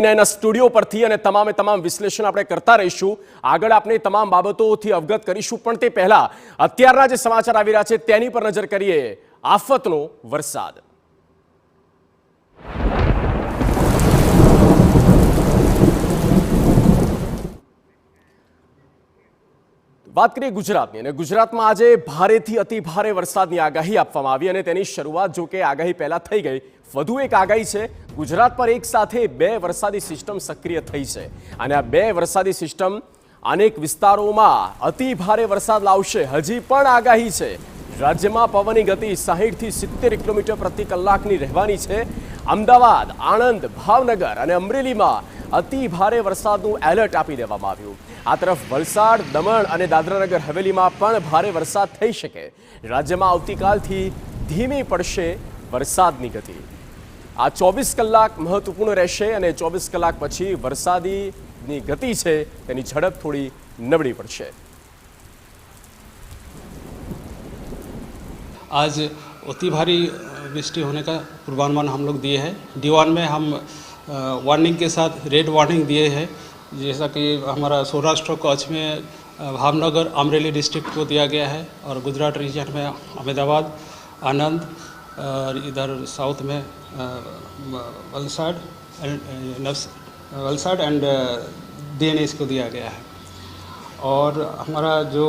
એના સ્ટુડિયો પરથી અને તમામ વિશ્લેષણ આપણે કરતા રહીશું. આગળ આપણે તમામ બાબતોથી અવગત કરીશું, પણ તે પહેલા અત્યારના જે સમાચાર આવી રહ્યા છે તેની પર નજર કરીએ. આફતનો વરસાદ. વાત કરીએ ગુજરાતની, અને ગુજરાતમાં આજે ભારેથી અતિ ભારે વરસાદની આગાહી આપવામાં આવી અને તેની શરૂઆત જો કે આગાહી પહેલા થઈ ગઈ. વધુ એક આગાહી છે, ગુજરાત પર એક સાથે બે વરસાદી સિસ્ટમ સક્રિય થઈ છે અને આ બે વરસાદી સિસ્ટમ અનેક વિસ્તારોમાં અતિ ભારે વરસાદ લાવશે. હજી પણ આગાહી છે, રાજ્યમાં પવનની ગતિ 60 થી 70 કિલોમીટર પ્રતિ કલાકની રહેવાની છે. અમદાવાદ, આણંદ, ભાવનગર અને અમરેલીમાં અતિ ભારે વરસાદનું એલર્ટ આપી દેવામાં આવ્યું. આ તરફ વલસાડ, દમણ અને દાદરાનગર હવેલીમાં પણ ભારે વરસાદ થઈ શકે. રાજ્યમાં આવતીકાલથી ધીમી પડશે વરસાદની ગતિ. આ 24 કલાક મહત્વપૂર્ણ રહેશે અને 24 કલાક પછી વરસાદની ગતિ છે તેની ઝડપ થોડી નબળી પડશે. आज अति भारी वृष्टि होने का पूर्वानुमान हम लोग दिए हैं. D1 में हम वार्निंग के साथ रेड वार्निंग दिए हैं. जैसा कि हमारा सौराष्ट्र कच्छ में भावनगर, अमरेली डिस्ट्रिक्ट को दिया गया है और गुजरात रीजन में अहमदाबाद, आनंद और इधर साउथ में वलसाड एंड DNS को दिया गया है. और हमारा जो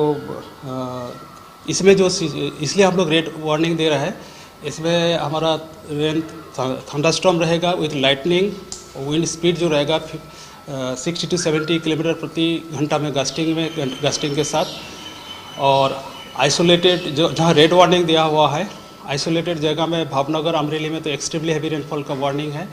इसमें जो इसलिए हम लोग रेड वार्निंग दे रहे हैं, इसमें हमारा रेन थंडरस्टॉर्म रहेगा विथ लाइटनिंग. विंड स्पीड जो रहेगा 60 to 70 किलोमीटर प्रति घंटा में गस्टिंग के साथ. और आइसोलेटेड जो जहाँ रेड वार्निंग दिया हुआ है, आइसोलेटेड जगह में भावनगर, अमरेली में तो एक्सट्रीमली हैवी रेनफॉल का वार्निंग है.